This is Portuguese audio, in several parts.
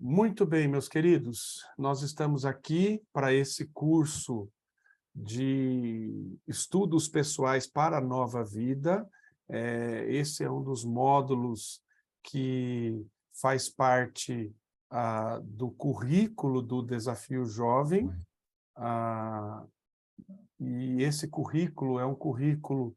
Muito bem, meus queridos, nós estamos aqui para esse curso de estudos pessoais para a nova vida. Esse é um dos módulos que faz parte do currículo do Desafio Jovem, ah, e esse currículo é um currículo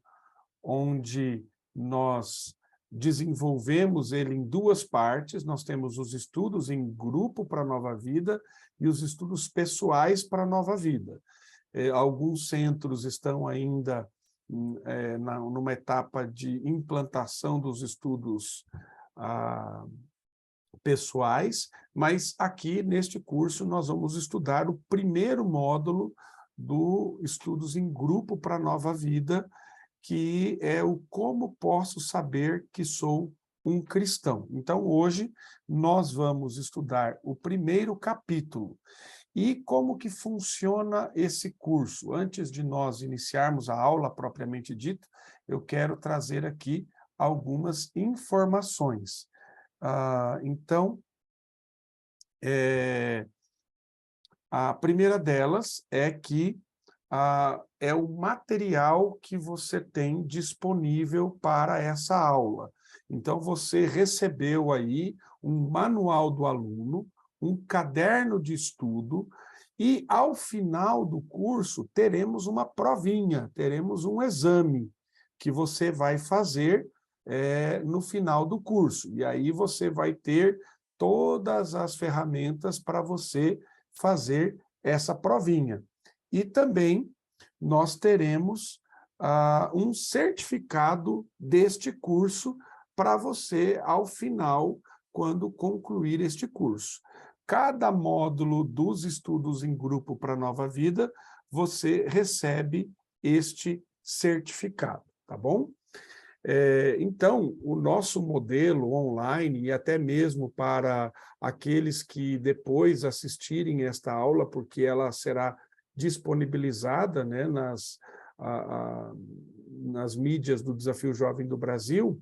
onde nós desenvolvemos ele em duas partes. Nós temos os estudos em grupo para a nova vida e os estudos pessoais para a nova vida. Alguns centros estão ainda numa etapa de implantação dos estudos pessoais, mas aqui neste curso nós vamos estudar o primeiro módulo do estudos em grupo para a nova vida, que é o como posso saber que sou um cristão. Então, hoje, nós vamos estudar o primeiro capítulo. E como que funciona esse curso? Antes de nós iniciarmos a aula propriamente dita, eu quero trazer aqui algumas informações. Então, a primeira delas é que é o material que você tem disponível para essa aula. Então, você recebeu aí um manual do aluno, um caderno de estudo, e, ao final do curso, teremos uma provinha, teremos um exame que você vai fazer no final do curso. E aí você vai ter todas as ferramentas para você fazer essa provinha. E também nós teremos um certificado deste curso para você, ao final, quando concluir este curso. Cada módulo dos estudos em grupo para a nova vida, você recebe este certificado, tá bom? Então, o nosso modelo online, e até mesmo para aqueles que depois assistirem esta aula, porque ela será disponibilizada, né, nas mídias do Desafio Jovem do Brasil,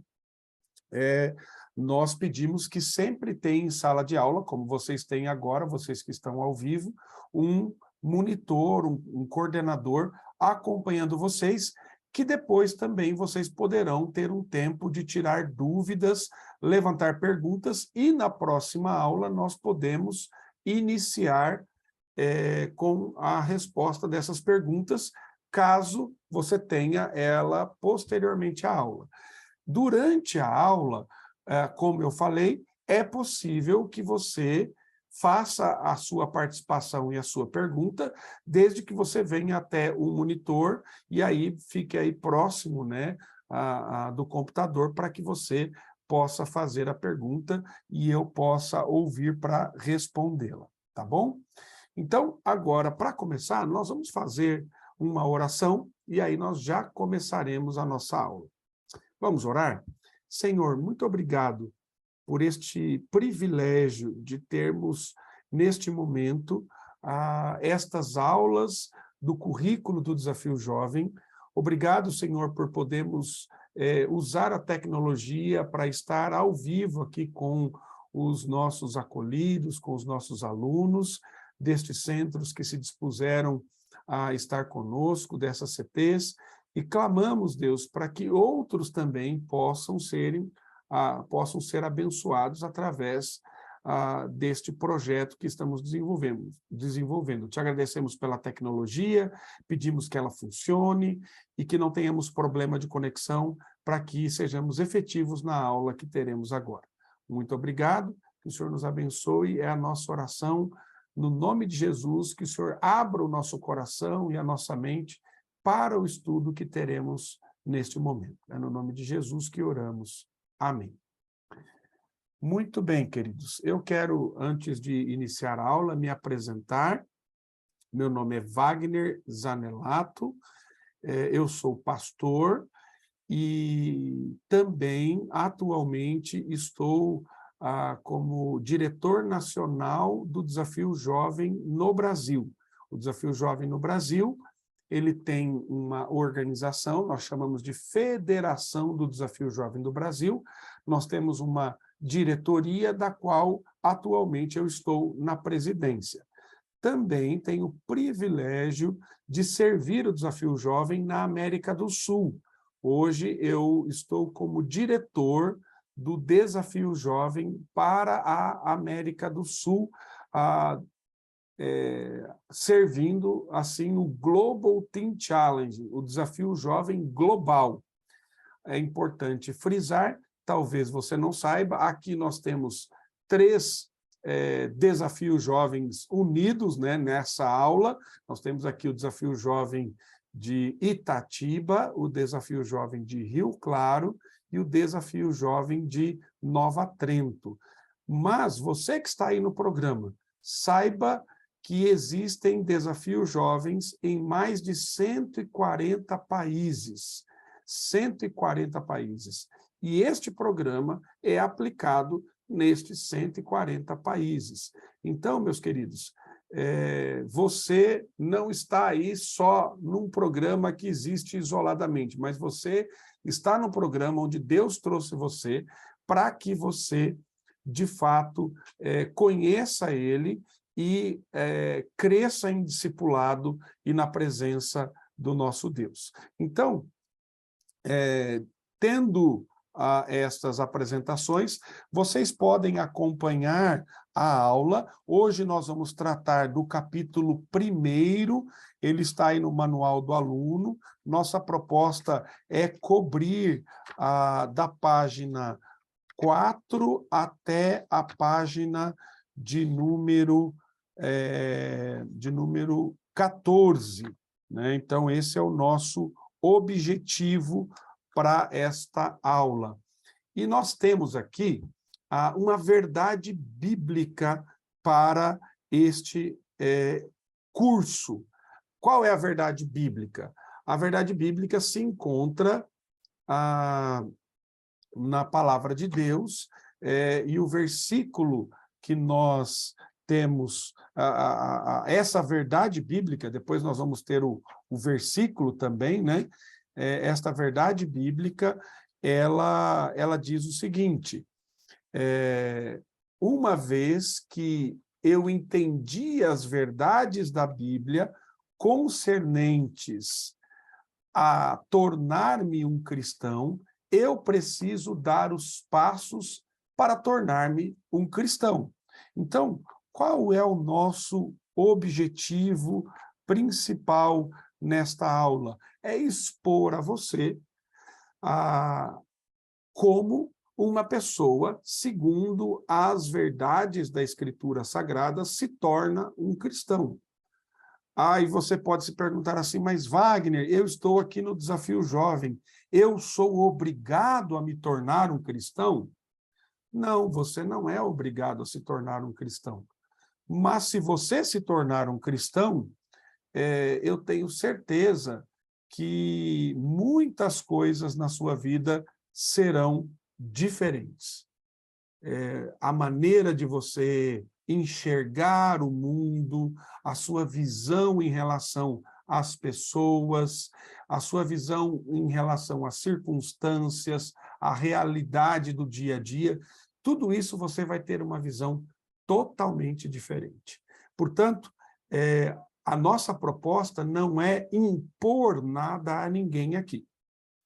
nós pedimos que sempre tenha em sala de aula, como vocês têm agora, vocês que estão ao vivo, um monitor, um coordenador acompanhando vocês, que depois também vocês poderão ter um tempo de tirar dúvidas, levantar perguntas, e na próxima aula nós podemos iniciar com a resposta dessas perguntas, caso você tenha ela posteriormente à aula. Durante a aula, como eu falei, é possível que você faça a sua participação e a sua pergunta, desde que você venha até o monitor e aí fique aí próximo, né, do computador, para que você possa fazer a pergunta e eu possa ouvir para respondê-la, tá bom? Então, agora, para começar, nós vamos fazer uma oração e aí nós já começaremos a nossa aula. Vamos orar? Senhor, muito obrigado por este privilégio de termos, neste momento, estas aulas do currículo do Desafio Jovem. Obrigado, Senhor, por podermos usar a tecnologia para estar ao vivo aqui com os nossos acolhidos, com os nossos alunos destes centros que se dispuseram a estar conosco, dessas CTs, e clamamos, Deus, para que outros também possam ser abençoados através deste projeto que estamos desenvolvendo. Te agradecemos pela tecnologia, pedimos que ela funcione e que não tenhamos problema de conexão para que sejamos efetivos na aula que teremos agora. Muito obrigado, que o Senhor nos abençoe, é a nossa oração, no nome de Jesus, que o Senhor abra o nosso coração e a nossa mente para o estudo que teremos neste momento. É no nome de Jesus que oramos. Amém. Muito bem, queridos. Eu quero, antes de iniciar a aula, me apresentar. Meu nome é Wagner Zanelato, eu sou pastor e também, atualmente, estou como diretor nacional do Desafio Jovem no Brasil. O Desafio Jovem no Brasil, ele tem uma organização, nós chamamos de Federação do Desafio Jovem do Brasil. Nós temos uma diretoria da qual atualmente eu estou na presidência. Também tenho o privilégio de servir o Desafio Jovem na América do Sul. Hoje eu estou como diretor do Desafio Jovem para a América do Sul, servindo assim o Global Teen Challenge, o Desafio Jovem Global. É importante frisar, talvez você não saiba, aqui nós temos 3 desafios jovens unidos, né, nessa aula. Nós temos aqui o Desafio Jovem de Itatiba, o Desafio Jovem de Rio Claro e o Desafio Jovem de Nova Trento. Mas você que está aí no programa, saiba que existem desafios jovens em mais de 140 países. 140 países. E este programa é aplicado nestes 140 países. Então, meus queridos, você não está aí só num programa que existe isoladamente, mas você está num programa onde Deus trouxe você para que você, de fato, conheça Ele e cresça em discipulado e na presença do nosso Deus. Então, tendo estas apresentações, vocês podem acompanhar a aula. Hoje nós vamos tratar do capítulo 1º, ele está aí no manual do aluno. Nossa proposta é cobrir da página 4 até a página de número 14. Né? Então, esse é o nosso objetivo para esta aula. E nós temos aqui uma verdade bíblica para este curso. Qual é a verdade bíblica? A verdade bíblica se encontra na palavra de Deus, e o versículo que nós temos, essa verdade bíblica, depois nós vamos ter o versículo também, né? Esta verdade bíblica, ela diz o seguinte: uma vez que eu entendi as verdades da Bíblia concernentes a tornar-me um cristão, eu preciso dar os passos para tornar-me um cristão. Então, qual é o nosso objetivo principal nesta aula? É expor a você como uma pessoa, segundo as verdades da Escritura Sagrada, se torna um cristão. E você pode se perguntar assim, mas Wagner, eu estou aqui no Desafio Jovem, eu sou obrigado a me tornar um cristão? Não, você não é obrigado a se tornar um cristão. Mas se você se tornar um cristão, eu tenho certeza que muitas coisas na sua vida serão diferentes. A maneira de você enxergar o mundo, a sua visão em relação às pessoas, a sua visão em relação às circunstâncias, à realidade do dia a dia, tudo isso você vai ter uma visão totalmente diferente. Portanto, a nossa proposta não é impor nada a ninguém aqui,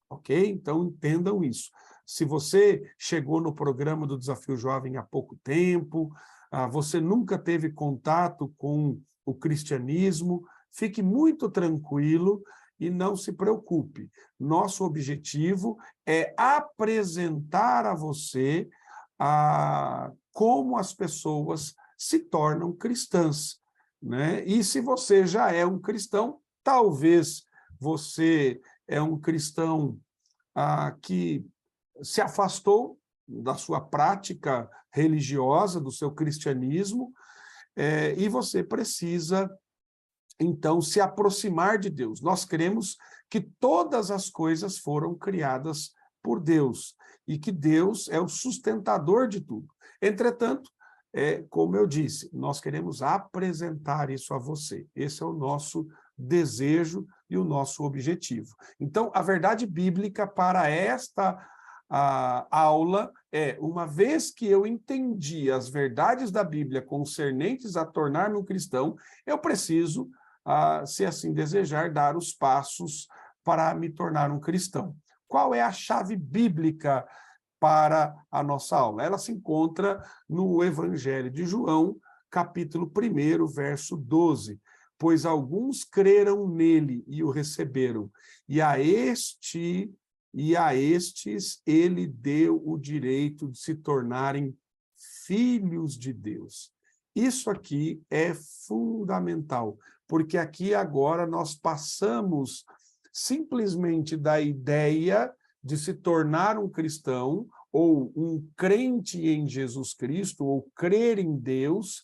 ok? Então, entendam isso. Se você chegou no programa do Desafio Jovem há pouco tempo, você nunca teve contato com o cristianismo, fique muito tranquilo e não se preocupe. Nosso objetivo é apresentar a você como as pessoas se tornam cristãs, né? E se você já é um cristão, talvez você é um cristão que se afastou da sua prática religiosa, do seu cristianismo, e você precisa, então, se aproximar de Deus. Nós cremos que todas as coisas foram criadas por Deus, e que Deus é o sustentador de tudo. Entretanto, como eu disse, nós queremos apresentar isso a você. Esse é o nosso desejo e o nosso objetivo. Então, a verdade bíblica para esta a aula é, uma vez que eu entendi as verdades da Bíblia concernentes a tornar-me um cristão, eu preciso, se assim desejar, dar os passos para me tornar um cristão. Qual é a chave bíblica para a nossa aula? Ela se encontra no Evangelho de João, capítulo 1, verso 12. Pois alguns creram nele e o receberam, e a estes ele deu o direito de se tornarem filhos de Deus. Isso aqui é fundamental, porque aqui agora nós passamos simplesmente da ideia de se tornar um cristão, ou um crente em Jesus Cristo, ou crer em Deus,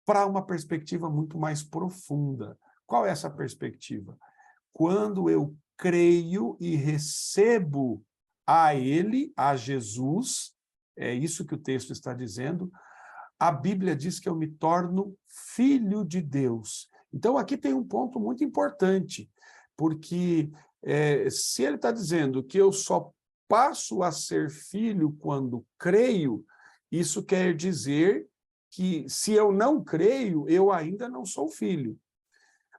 para uma perspectiva muito mais profunda. Qual é essa perspectiva? Quando eu creio e recebo a Ele, a Jesus, é isso que o texto está dizendo, a Bíblia diz que eu me torno filho de Deus. Então, aqui tem um ponto muito importante, porque se ele está dizendo que eu só passo a ser filho quando creio, isso quer dizer que, se eu não creio, eu ainda não sou filho.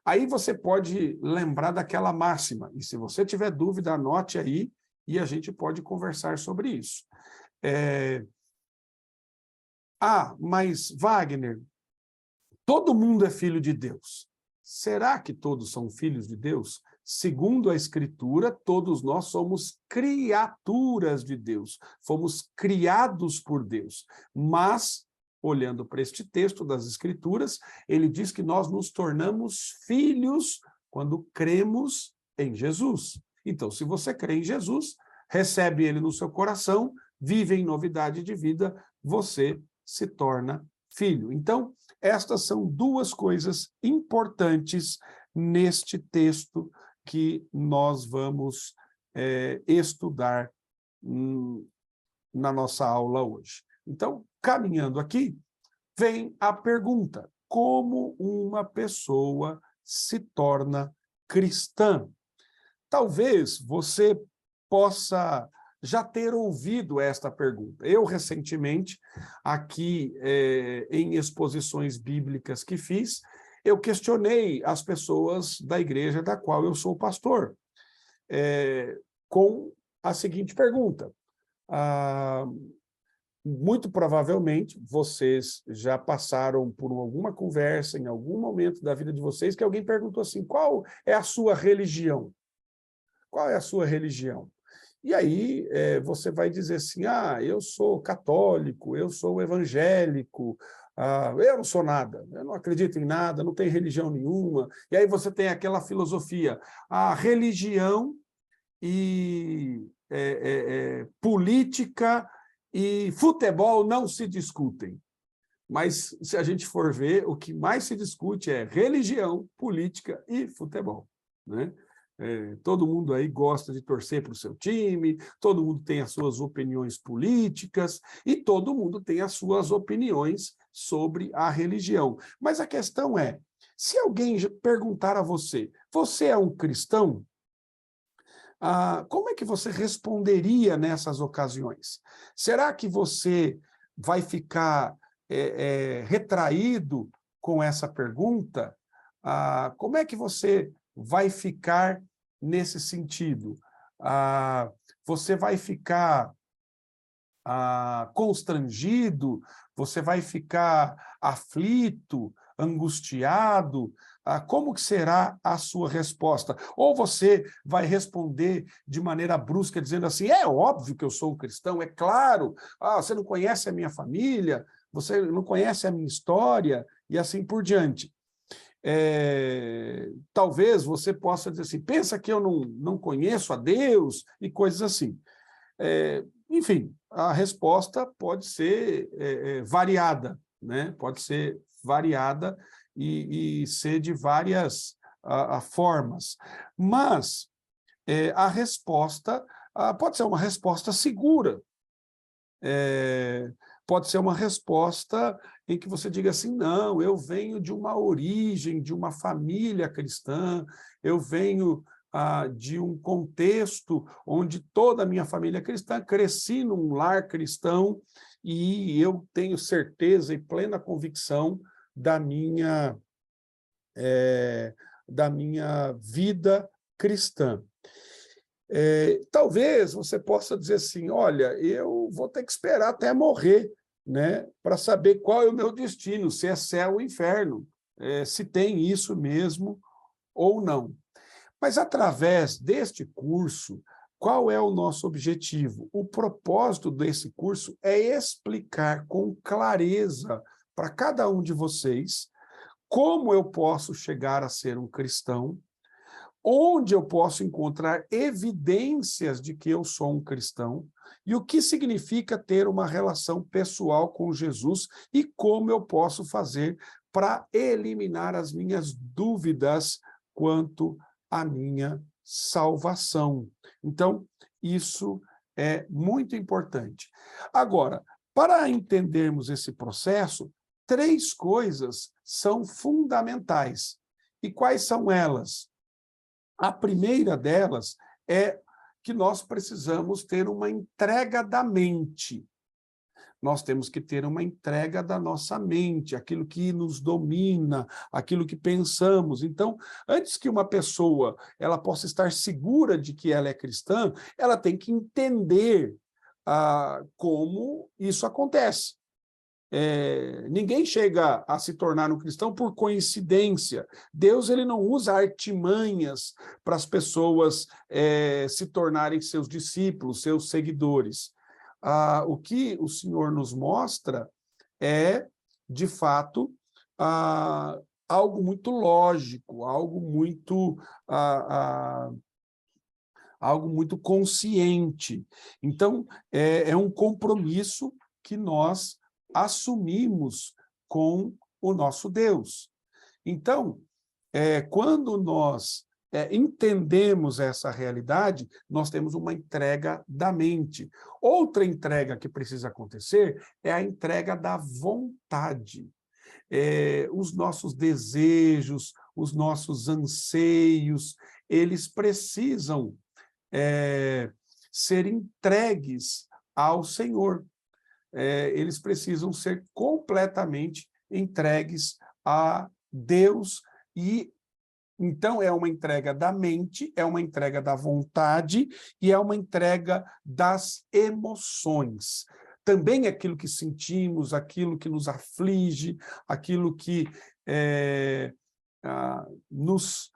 Aí você pode lembrar daquela máxima, e se você tiver dúvida, anote aí, e a gente pode conversar sobre isso. Mas Wagner, todo mundo é filho de Deus. Será que todos são filhos de Deus? Segundo a Escritura, todos nós somos criaturas de Deus, fomos criados por Deus, mas olhando para este texto das Escrituras, ele diz que nós nos tornamos filhos quando cremos em Jesus. Então, se você crê em Jesus, recebe ele no seu coração, vive em novidade de vida, você se torna filho. Então, estas são duas coisas importantes neste texto que nós vamos estudar na nossa aula hoje. Então, caminhando aqui, vem a pergunta: como uma pessoa se torna cristã? Talvez você possa já ter ouvido esta pergunta. Eu, recentemente, aqui em exposições bíblicas que fiz, eu questionei as pessoas da igreja da qual eu sou pastor, com a seguinte pergunta. Muito provavelmente, vocês já passaram por alguma conversa, em algum momento da vida de vocês, que alguém perguntou assim: qual é a sua religião? Qual é a sua religião? E aí você vai dizer assim: eu sou católico, eu sou evangélico, eu não sou nada, eu não acredito em nada, não tenho religião nenhuma. E aí você tem aquela filosofia: a religião e política e futebol não se discutem. Mas, se a gente for ver, o que mais se discute é religião, política e futebol, né? Todo mundo aí gosta de torcer para o seu time, todo mundo tem as suas opiniões políticas e todo mundo tem as suas opiniões sobre a religião. Mas a questão é, se alguém perguntar a você: você é um cristão? Como é que você responderia nessas ocasiões? Será que você vai ficar retraído com essa pergunta? Como é que você vai ficar nesse sentido? Você vai ficar constrangido? Você vai ficar aflito, angustiado? Como que será a sua resposta? Ou você vai responder de maneira brusca, dizendo assim: é óbvio que eu sou um cristão, é claro, você não conhece a minha família, você não conhece a minha história, e assim por diante. Talvez você possa dizer assim: pensa que eu não conheço a Deus, e coisas assim. Enfim, a resposta pode ser variada, né? Pode ser variada e ser de várias formas. Mas a resposta pode ser uma resposta segura. Pode ser uma resposta em que você diga assim: não, eu venho de uma origem, de uma família cristã, eu venho de um contexto onde toda a minha família é cristã, cresci num lar cristão e eu tenho certeza e plena convicção da da minha vida cristã. Talvez você possa dizer assim, olha, eu vou ter que esperar até morrer, né, para saber qual é o meu destino, se é céu ou inferno, se tem isso mesmo ou não. Mas, através deste curso, qual é o nosso objetivo? O propósito desse curso é explicar com clareza para cada um de vocês como eu posso chegar a ser um cristão, onde eu posso encontrar evidências de que eu sou um cristão e o que significa ter uma relação pessoal com Jesus e como eu posso fazer para eliminar as minhas dúvidas quanto à minha salvação. Então, isso é muito importante. Agora, para entendermos esse processo, 3 coisas são fundamentais. E quais são elas? A primeira delas é que nós precisamos ter uma entrega da mente. Nós temos que ter uma entrega da nossa mente, aquilo que nos domina, aquilo que pensamos. Então, antes que uma pessoa ela possa estar segura de que ela é cristã, ela tem que entender como isso acontece. Ninguém chega a se tornar um cristão por coincidência. Deus ele não usa artimanhas para as pessoas se tornarem seus discípulos, seus seguidores. O que o Senhor nos mostra é, de fato, algo muito lógico, algo muito consciente. Então, é um compromisso que nós assumimos com o nosso Deus. Então, quando nós entendemos essa realidade, nós temos uma entrega da mente. Outra entrega que precisa acontecer é a entrega da vontade. Os nossos desejos, os nossos anseios, eles precisam ser entregues ao Senhor. Eles precisam ser completamente entregues a Deus e então é uma entrega da mente, é uma entrega da vontade e é uma entrega das emoções. Também aquilo que sentimos, aquilo que nos aflige, aquilo que nos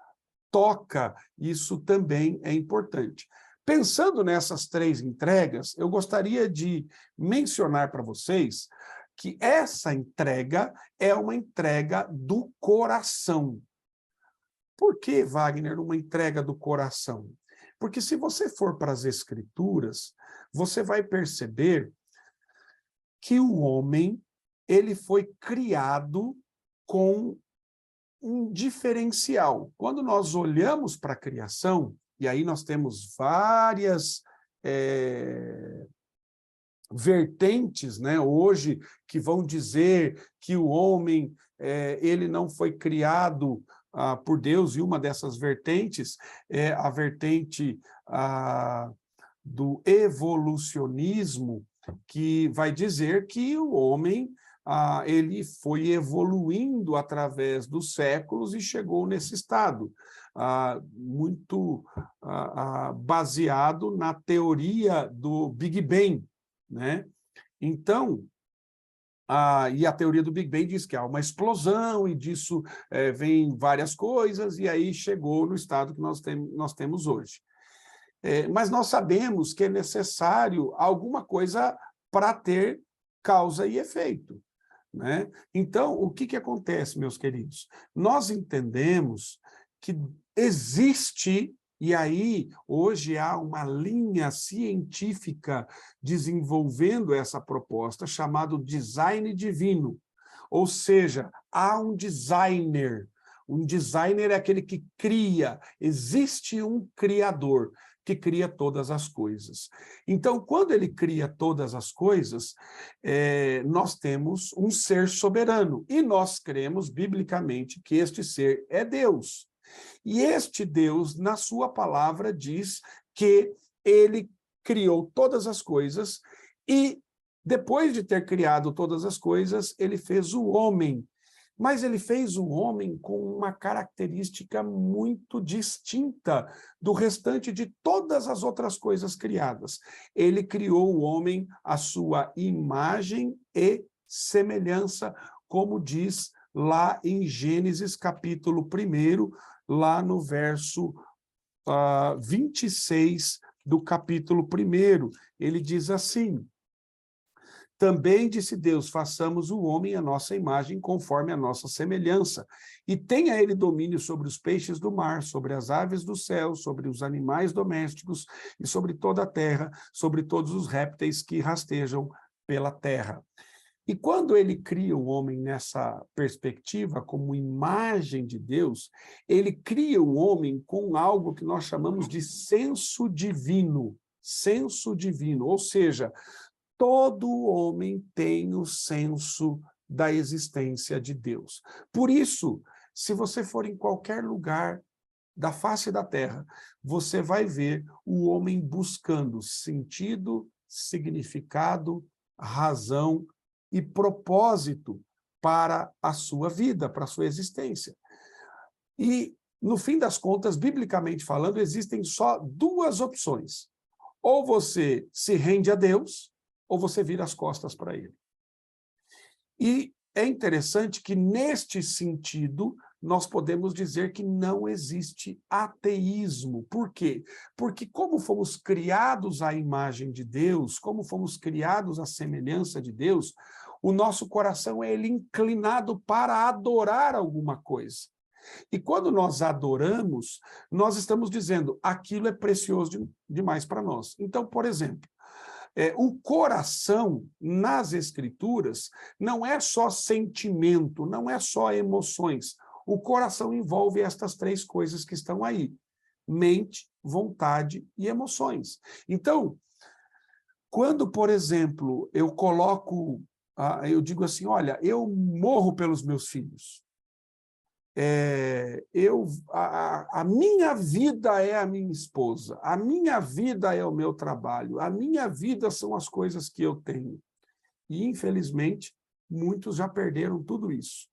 toca, isso também é importante. Pensando nessas 3 entregas, eu gostaria de mencionar para vocês que essa entrega é uma entrega do coração. Por que, Wagner, uma entrega do coração? Porque se você for para as Escrituras, você vai perceber que o homem ele foi criado com um diferencial. Quando nós olhamos para a criação, e aí nós temos várias vertentes, né, hoje, que vão dizer que o homem ele não foi criado por Deus, e uma dessas vertentes é a vertente do evolucionismo, que vai dizer que o homem ele foi evoluindo através dos séculos e chegou nesse estado, muito baseado na teoria do Big Bang, né? Então, e a teoria do Big Bang diz que há uma explosão e disso vem várias coisas e aí chegou no estado que nós temos hoje. Mas nós sabemos que é necessário alguma coisa para ter causa e efeito, né? Então, o que acontece, meus queridos? Nós entendemos que existe, e aí hoje há uma linha científica desenvolvendo essa proposta, chamado design divino. Ou seja, há um designer. Um designer é aquele que cria, existe um criador que cria todas as coisas. Então, quando ele cria todas as coisas, nós temos um ser soberano, e nós cremos biblicamente que este ser é Deus. E este Deus, na sua palavra, diz que ele criou todas as coisas e, depois de ter criado todas as coisas, ele fez o homem. Mas ele fez o homem com uma característica muito distinta do restante de todas as outras coisas criadas. Ele criou o homem à sua imagem e semelhança, como diz lá em Gênesis capítulo 1, lá no verso 26 do capítulo 1. Ele diz assim: também disse Deus, façamos o homem à nossa imagem, conforme a nossa semelhança, e tenha ele domínio sobre os peixes do mar, sobre as aves do céu, sobre os animais domésticos e sobre toda a terra, sobre todos os répteis que rastejam pela terra. E quando ele cria o homem nessa perspectiva, como imagem de Deus, ele cria o homem com algo que nós chamamos de senso divino, ou seja, todo homem tem o senso da existência de Deus. Por isso, se você for em qualquer lugar da face da terra, você vai ver o homem buscando sentido, significado, razão e propósito para a sua vida, para a sua existência. E, no fim das contas, biblicamente falando, existem só duas opções. Ou você se rende a Deus, ou você vira as costas para ele. E é interessante que, neste sentido, nós podemos dizer que não existe ateísmo. Por quê? Porque como fomos criados à imagem de Deus, como fomos criados à semelhança de Deus, o nosso coração é inclinado para adorar alguma coisa. E quando nós adoramos, nós estamos dizendo, aquilo é precioso demais para nós. Então, por exemplo, o coração, nas Escrituras, não é só sentimento, não é só emoções. O coração envolve estas três coisas que estão aí: mente, vontade e emoções. Então, quando, por exemplo, eu coloco, eu digo assim, olha, eu morro pelos meus filhos. A minha vida é a minha esposa, a minha vida é o meu trabalho, a minha vida são as coisas que eu tenho. E, infelizmente, muitos já perderam tudo isso.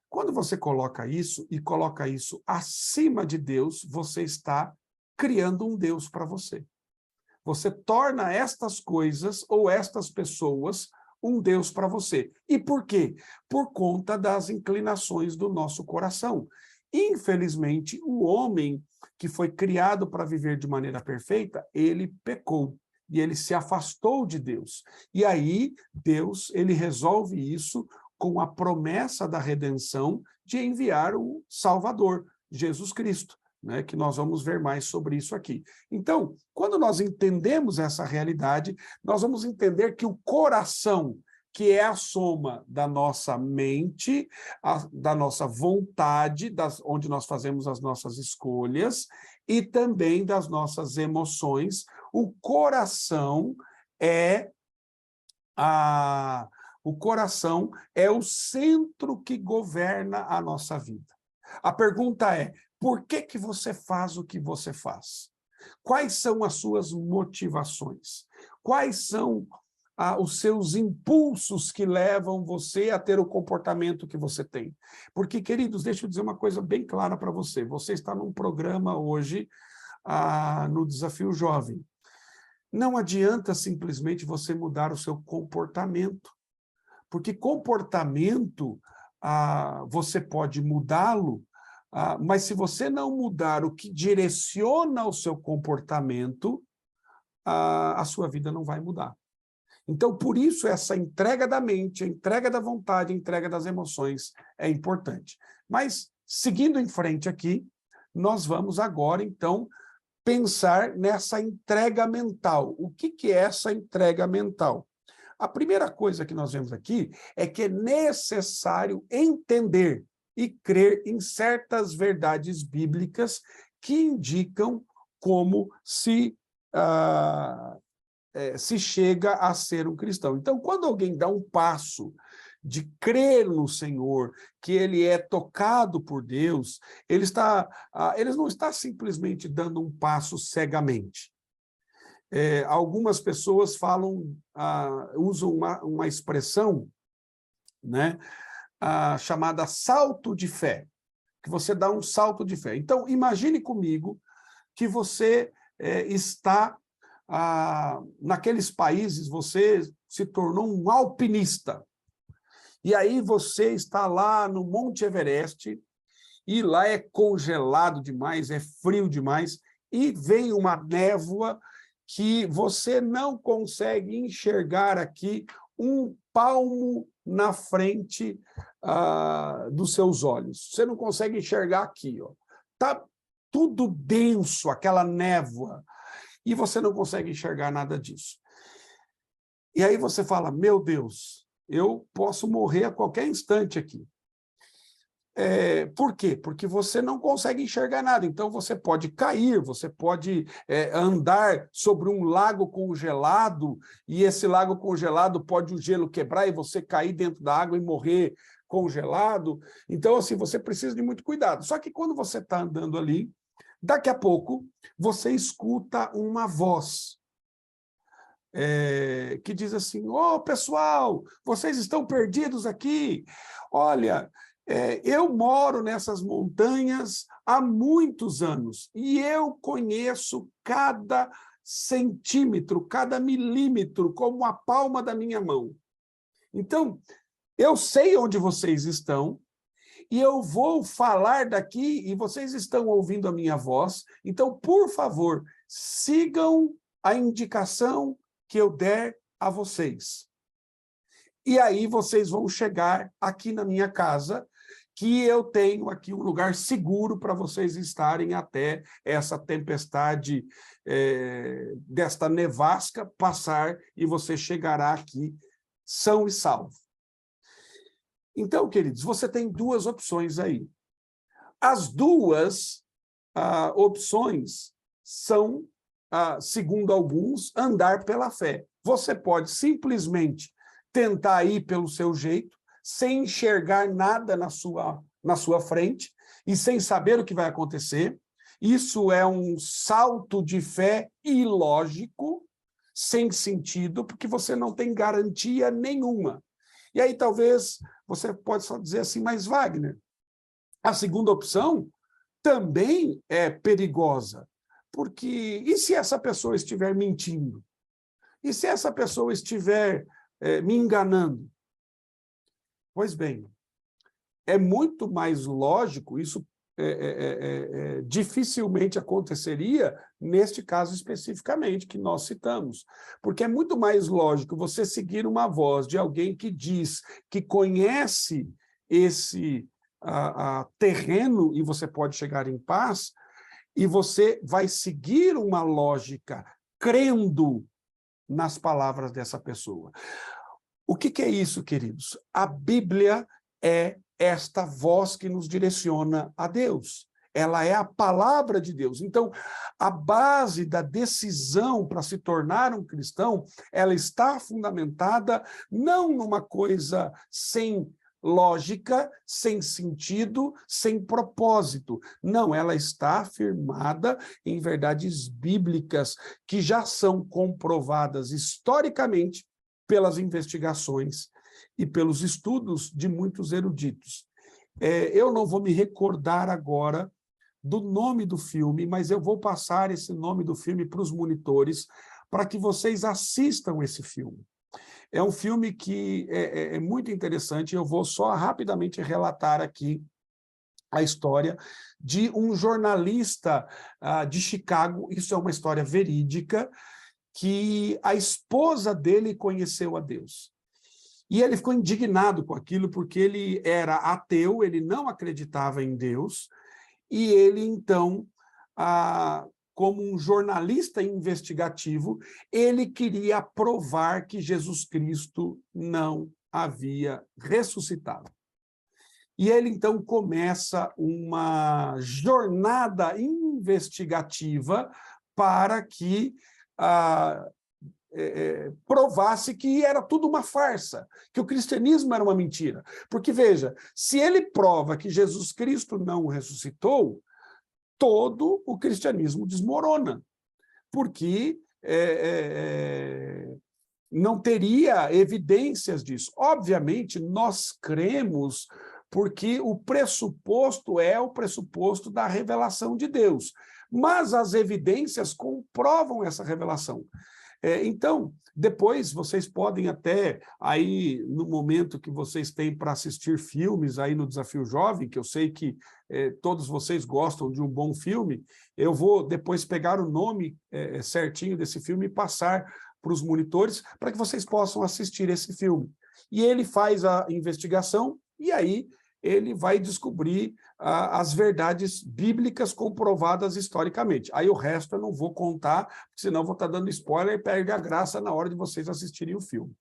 Quando você coloca isso e coloca isso acima de Deus, você está criando um Deus para você. Você torna estas coisas ou estas pessoas um Deus para você. E por quê? Por conta das inclinações do nosso coração. Infelizmente, o homem que foi criado para viver de maneira perfeita, ele pecou e ele se afastou de Deus. E aí, Deus, ele resolve isso com a promessa da redenção de enviar o Salvador, Jesus Cristo, né, que nós vamos ver mais sobre isso aqui. Então, quando nós entendemos essa realidade, nós vamos entender que o coração, que é a soma da nossa mente, da nossa vontade, onde nós fazemos as nossas escolhas, e também das nossas emoções, o coração é o centro que governa a nossa vida. A pergunta é: por que você faz o que você faz? Quais são as suas motivações? Quais são os seus impulsos que levam você a ter o comportamento que você tem? Porque, queridos, deixa eu dizer uma coisa bem clara para você. Você está num programa hoje, no Desafio Jovem. Não adianta simplesmente você mudar o seu comportamento, porque comportamento, você pode mudá-lo, mas se você não mudar o que direciona o seu comportamento, a sua vida não vai mudar. Então, por isso, essa entrega da mente, a entrega da vontade, a entrega das emoções é importante. Mas, seguindo em frente aqui, nós vamos agora, então, pensar nessa entrega mental. O que é essa entrega mental? A primeira coisa que nós vemos aqui é que é necessário entender e crer em certas verdades bíblicas que indicam como se chega a ser um cristão. Então, quando alguém dá um passo de crer no Senhor, que ele é tocado por Deus, ele não está simplesmente dando um passo cegamente. Algumas pessoas usam uma expressão, né, chamada salto de fé, que você dá um salto de fé. Então, imagine comigo que você está naqueles países, você se tornou um alpinista. E aí você está lá no Monte Everest, e lá é congelado demais, é frio demais, e vem uma névoa que você não consegue enxergar aqui um palmo na frente dos seus olhos. Você não consegue enxergar aqui. Está tudo denso, aquela névoa, e você não consegue enxergar nada disso. E aí você fala, meu Deus, eu posso morrer a qualquer instante aqui. Por quê? Porque você não consegue enxergar nada, então você pode cair, você pode andar sobre um lago congelado, e esse lago congelado pode o gelo quebrar e você cair dentro da água e morrer congelado. Então, assim, você precisa de muito cuidado. Só que quando você está andando ali, daqui a pouco, você escuta uma voz que diz assim, pessoal, vocês estão perdidos aqui? Olha, eu moro nessas montanhas há muitos anos e eu conheço cada centímetro, cada milímetro, como a palma da minha mão. Então, eu sei onde vocês estão, e eu vou falar daqui, e vocês estão ouvindo a minha voz, então, por favor, sigam a indicação que eu der a vocês. E aí vocês vão chegar aqui na minha casa, que eu tenho aqui um lugar seguro para vocês estarem até essa tempestade, desta nevasca passar, e você chegará aqui são e salvo. Então, queridos, você tem duas opções aí. As duas opções são, segundo alguns, andar pela fé. Você pode simplesmente tentar ir pelo seu jeito, sem enxergar nada na sua frente e sem saber o que vai acontecer. Isso é um salto de fé ilógico, sem sentido, porque você não tem garantia nenhuma. E aí talvez você pode só dizer assim, mas Wagner, a segunda opção também é perigosa, porque e se essa pessoa estiver mentindo? E se essa pessoa estiver me enganando? Pois bem, é muito mais lógico, isso dificilmente aconteceria neste caso especificamente que nós citamos, porque é muito mais lógico você seguir uma voz de alguém que diz que conhece esse terreno e você pode chegar em paz, e você vai seguir uma lógica crendo nas palavras dessa pessoa. O que é isso, queridos? A Bíblia é esta voz que nos direciona a Deus. Ela é a palavra de Deus. Então, a base da decisão para se tornar um cristão, ela está fundamentada não numa coisa sem lógica, sem sentido, sem propósito. Não, ela está afirmada em verdades bíblicas que já são comprovadas historicamente pelas investigações e pelos estudos de muitos eruditos. Eu não vou me recordar agora do nome do filme, mas eu vou passar esse nome do filme para os monitores, para que vocês assistam esse filme. É um filme que é muito interessante, eu vou só rapidamente relatar aqui a história de um jornalista de Chicago, isso é uma história verídica, que a esposa dele conheceu a Deus. E ele ficou indignado com aquilo, porque ele era ateu, ele não acreditava em Deus, e ele, então, como um jornalista investigativo, ele queria provar que Jesus Cristo não havia ressuscitado. E ele, então, começa uma jornada investigativa para que provasse que era tudo uma farsa, que o cristianismo era uma mentira. Porque, veja, se ele prova que Jesus Cristo não ressuscitou, todo o cristianismo desmorona, porque não teria evidências disso. Obviamente, nós cremos porque o pressuposto é o pressuposto da revelação de Deus, mas as evidências comprovam essa revelação. Então, depois vocês podem até, aí no momento que vocês têm para assistir filmes aí no Desafio Jovem, que eu sei que todos vocês gostam de um bom filme, eu vou depois pegar o nome certinho desse filme e passar para os monitores, para que vocês possam assistir esse filme. E ele faz a investigação, e aí ele vai descobrir as verdades bíblicas comprovadas historicamente. Aí o resto eu não vou contar, porque senão eu vou estar dando spoiler e perde a graça na hora de vocês assistirem o filme.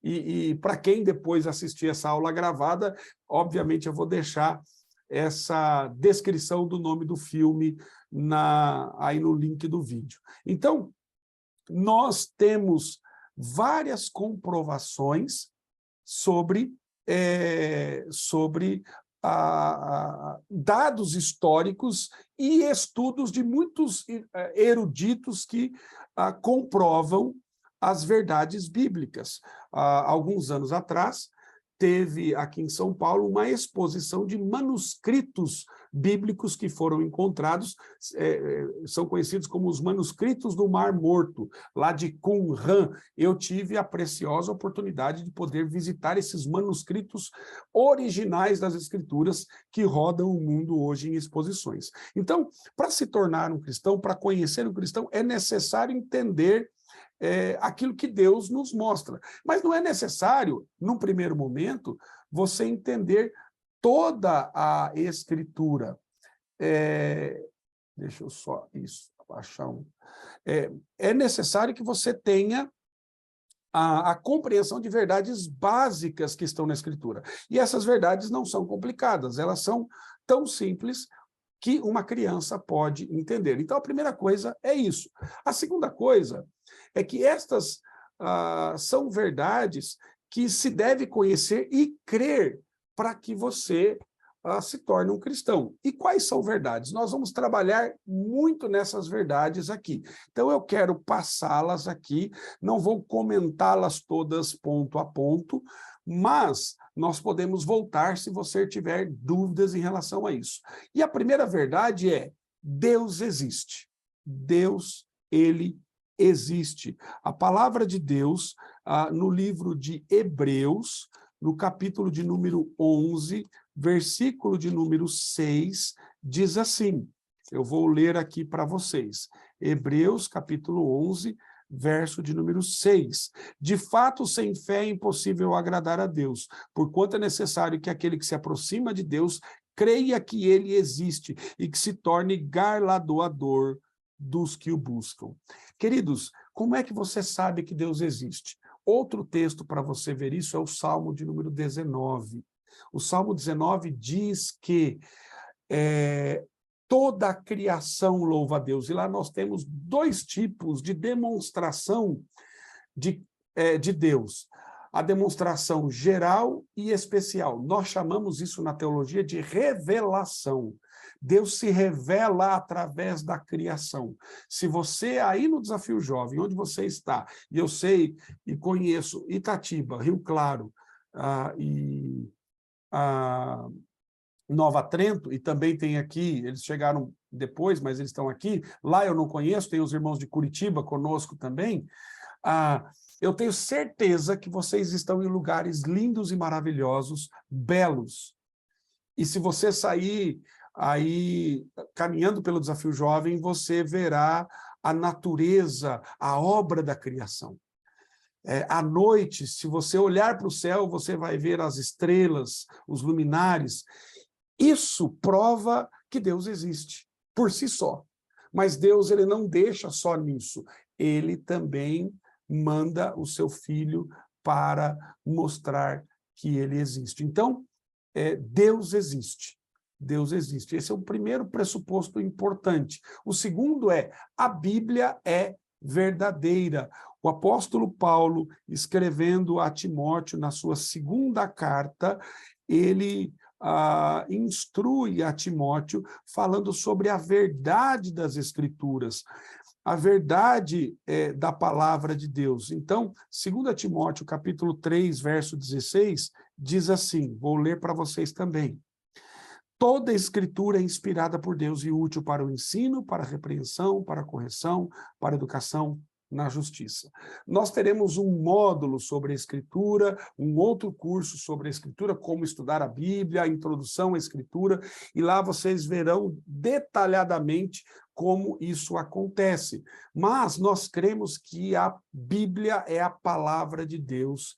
E para quem depois assistir essa aula gravada, obviamente eu vou deixar essa descrição do nome do filme aí no link do vídeo. Então, nós temos várias comprovações sobre dados históricos e estudos de muitos eruditos que comprovam as verdades bíblicas. Alguns anos atrás, teve aqui em São Paulo uma exposição de manuscritos bíblicos que foram encontrados, são conhecidos como os manuscritos do Mar Morto, lá de Qumran. Eu tive a preciosa oportunidade de poder visitar esses manuscritos originais das Escrituras que rodam o mundo hoje em exposições. Então, para se tornar um cristão, para conhecer um cristão, é necessário entender aquilo que Deus nos mostra. Mas não é necessário, num primeiro momento, você entender toda a Escritura. Deixa eu só achar um. É necessário que você tenha a compreensão de verdades básicas que estão na Escritura. E essas verdades não são complicadas, elas são tão simples que uma criança pode entender. Então, a primeira coisa é isso. A segunda coisa é que estas são verdades que se deve conhecer e crer para que você se torne um cristão. E quais são verdades? Nós vamos trabalhar muito nessas verdades aqui. Então, eu quero passá-las aqui, não vou comentá-las todas ponto a ponto, mas nós podemos voltar se você tiver dúvidas em relação a isso. E a primeira verdade é: Deus existe. Deus, ele existe. A palavra de Deus, no livro de Hebreus, no capítulo de número 11, versículo de número 6, diz assim, eu vou ler aqui para vocês, Hebreus, capítulo 11, verso de número 6. De fato, sem fé é impossível agradar a Deus, porquanto é necessário que aquele que se aproxima de Deus creia que ele existe e que se torne galardoador dos que o buscam. Queridos, como é que você sabe que Deus existe? Outro texto para você ver isso é o Salmo de número 19. O Salmo 19 diz que toda a criação louva a Deus. E lá nós temos dois tipos de demonstração de Deus. A demonstração geral e especial. Nós chamamos isso na teologia de revelação. Deus se revela através da criação. Se você, aí no Desafio Jovem, onde você está, e eu sei e conheço Itatiba, Rio Claro e Nova Trento, e também tem aqui, eles chegaram depois, mas eles estão aqui, lá eu não conheço, tem os irmãos de Curitiba conosco também, eu tenho certeza que vocês estão em lugares lindos e maravilhosos, belos. E se você sair aí caminhando pelo Desafio Jovem, você verá a natureza, a obra da criação. À noite, se você olhar para o céu, você vai ver as estrelas, os luminares. Isso prova que Deus existe, por si só. Mas Deus, ele não deixa só nisso. Ele também manda o seu Filho para mostrar que ele existe. Então, Deus existe. Deus existe. Esse é o primeiro pressuposto importante. O segundo é: a Bíblia é verdadeira. O apóstolo Paulo, escrevendo a Timóteo na sua segunda carta, ele instrui a Timóteo falando sobre a verdade das Escrituras, a verdade da palavra de Deus. Então, 2 Timóteo, capítulo 3, verso 16, diz assim, vou ler para vocês também. Toda a Escritura é inspirada por Deus e útil para o ensino, para a repreensão, para a correção, para a educação na justiça. Nós teremos um módulo sobre a Escritura, um outro curso sobre a Escritura, como estudar a Bíblia, a introdução à Escritura, e lá vocês verão detalhadamente como isso acontece. Mas nós cremos que a Bíblia é a palavra de Deus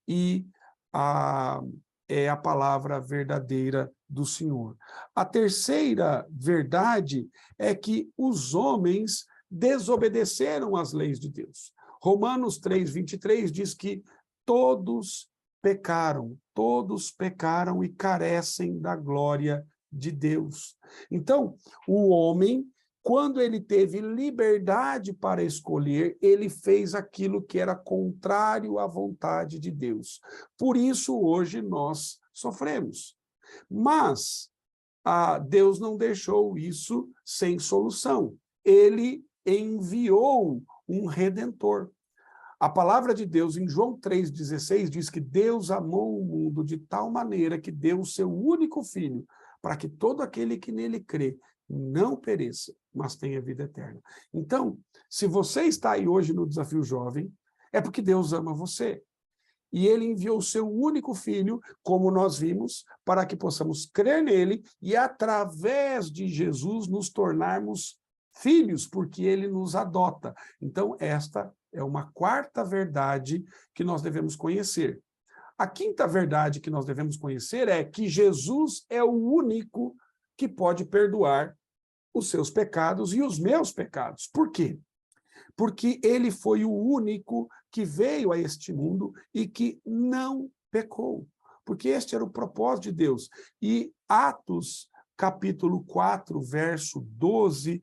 e é a palavra verdadeira do Senhor. A terceira verdade é que os homens desobedeceram às leis de Deus. Romanos 3, 23 diz que todos pecaram e carecem da glória de Deus. Então, o homem, quando ele teve liberdade para escolher, ele fez aquilo que era contrário à vontade de Deus. Por isso, hoje, nós sofremos. Mas Deus não deixou isso sem solução. Ele enviou um Redentor. A palavra de Deus, em João 3,16, diz que Deus amou o mundo de tal maneira que deu o seu único Filho, para que todo aquele que nele crê não pereça, mas tenha vida eterna. Então, se você está aí hoje no Desafio Jovem, é porque Deus ama você. E ele enviou o seu único Filho, como nós vimos, para que possamos crer nele e, através de Jesus, nos tornarmos filhos, porque ele nos adota. Então, esta é uma quarta verdade que nós devemos conhecer. A quinta verdade que nós devemos conhecer é que Jesus é o único que pode perdoar os seus pecados e os meus pecados. Por quê? Porque ele foi o único que veio a este mundo e que não pecou. Porque este era o propósito de Deus. E Atos, capítulo 4, verso 12,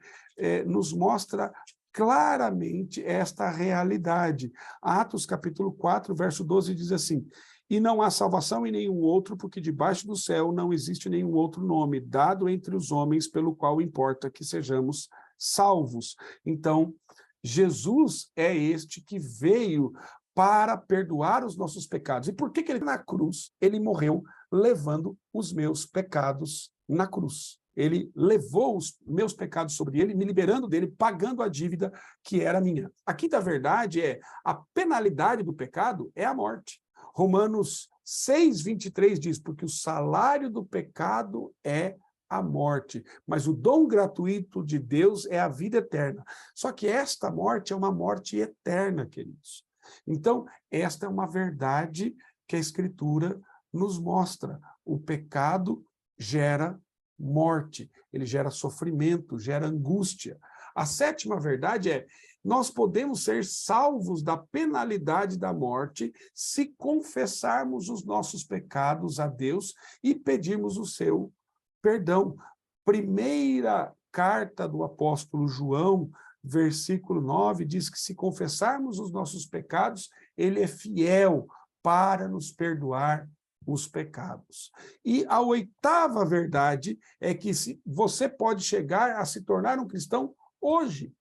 nos mostra claramente esta realidade. Atos, capítulo 4, verso 12, diz assim: e não há salvação em nenhum outro, porque debaixo do céu não existe nenhum outro nome dado entre os homens pelo qual importa que sejamos salvos. Então, Jesus é este que veio para perdoar os nossos pecados. E por que ele na cruz? Ele morreu levando os meus pecados na cruz. Ele levou os meus pecados sobre ele, me liberando dele, pagando a dívida que era minha. A quinta verdade é a penalidade do pecado é a morte. Romanos 6, 23 diz, porque o salário do pecado é a morte, mas o dom gratuito de Deus é a vida eterna. Só que esta morte é uma morte eterna, queridos. Então, esta é uma verdade que a Escritura nos mostra. O pecado gera morte, ele gera sofrimento, gera angústia. A sétima verdade é, nós podemos ser salvos da penalidade da morte se confessarmos os nossos pecados a Deus e pedirmos o seu perdão. Primeira carta do apóstolo João, versículo 9, diz que se confessarmos os nossos pecados, ele é fiel para nos perdoar os pecados. E a oitava verdade é que você pode chegar a se tornar um cristão hoje,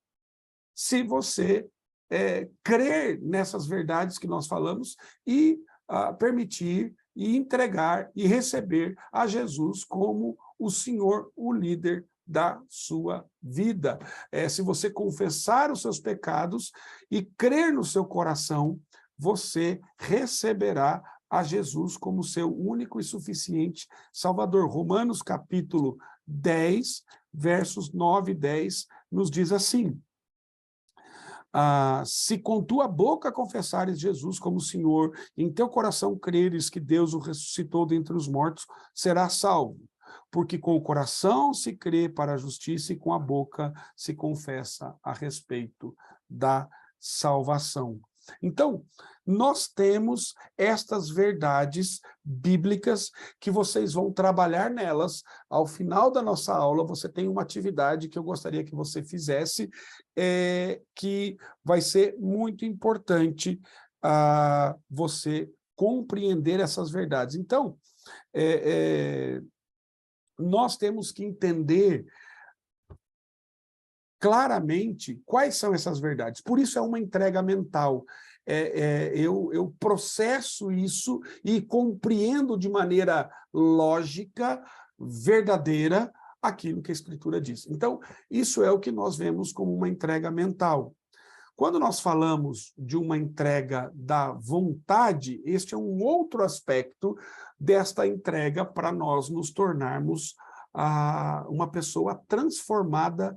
se você crer nessas verdades que nós falamos e permitir e entregar e receber a Jesus como o Senhor, o líder da sua vida. Se você confessar os seus pecados e crer no seu coração, você receberá a Jesus como seu único e suficiente Salvador. Romanos capítulo 10, versos 9 e 10, nos diz assim: se com tua boca confessares Jesus como Senhor, em teu coração creres que Deus o ressuscitou dentre os mortos, serás salvo. Porque com o coração se crê para a justiça e com a boca se confessa a respeito da salvação. Então, nós temos estas verdades bíblicas que vocês vão trabalhar nelas. Ao final da nossa aula, você tem uma atividade que eu gostaria que você fizesse, que vai ser muito importante você compreender essas verdades. Então, nós temos que entender claramente quais são essas verdades. Por isso é uma entrega mental. Eu processo isso e compreendo de maneira lógica, verdadeira, aquilo que a Escritura diz. Então, isso é o que nós vemos como uma entrega mental. Quando nós falamos de uma entrega da vontade, este é um outro aspecto desta entrega para nós nos tornarmos uma pessoa transformada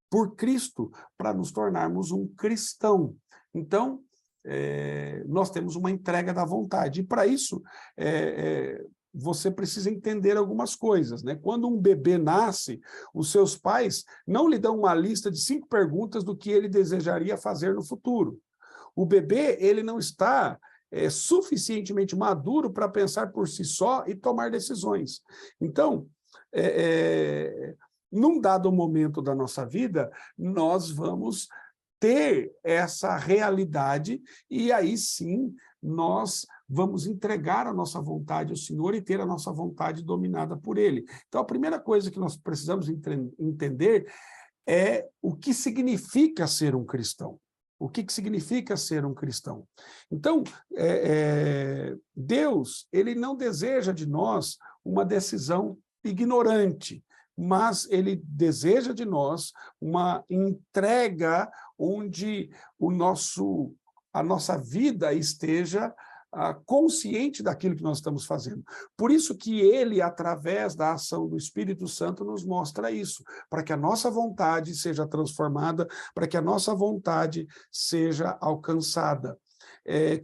por Cristo, para nos tornarmos um cristão. Então, nós temos uma entrega da vontade. E, para isso, você precisa entender algumas coisas, né? Quando um bebê nasce, os seus pais não lhe dão uma lista de 5 perguntas do que ele desejaria fazer no futuro. O bebê, ele não está suficientemente maduro para pensar por si só e tomar decisões. Então, num dado momento da nossa vida, nós vamos ter essa realidade e aí sim nós vamos entregar a nossa vontade ao Senhor e ter a nossa vontade dominada por Ele. Então, a primeira coisa que nós precisamos entender é o que significa ser um cristão. O que significa ser um cristão? Então, Deus, Ele não deseja de nós uma decisão ignorante, mas Ele deseja de nós uma entrega onde a nossa vida esteja consciente daquilo que nós estamos fazendo. Por isso que Ele, através da ação do Espírito Santo, nos mostra isso, para que a nossa vontade seja transformada, para que a nossa vontade seja alcançada.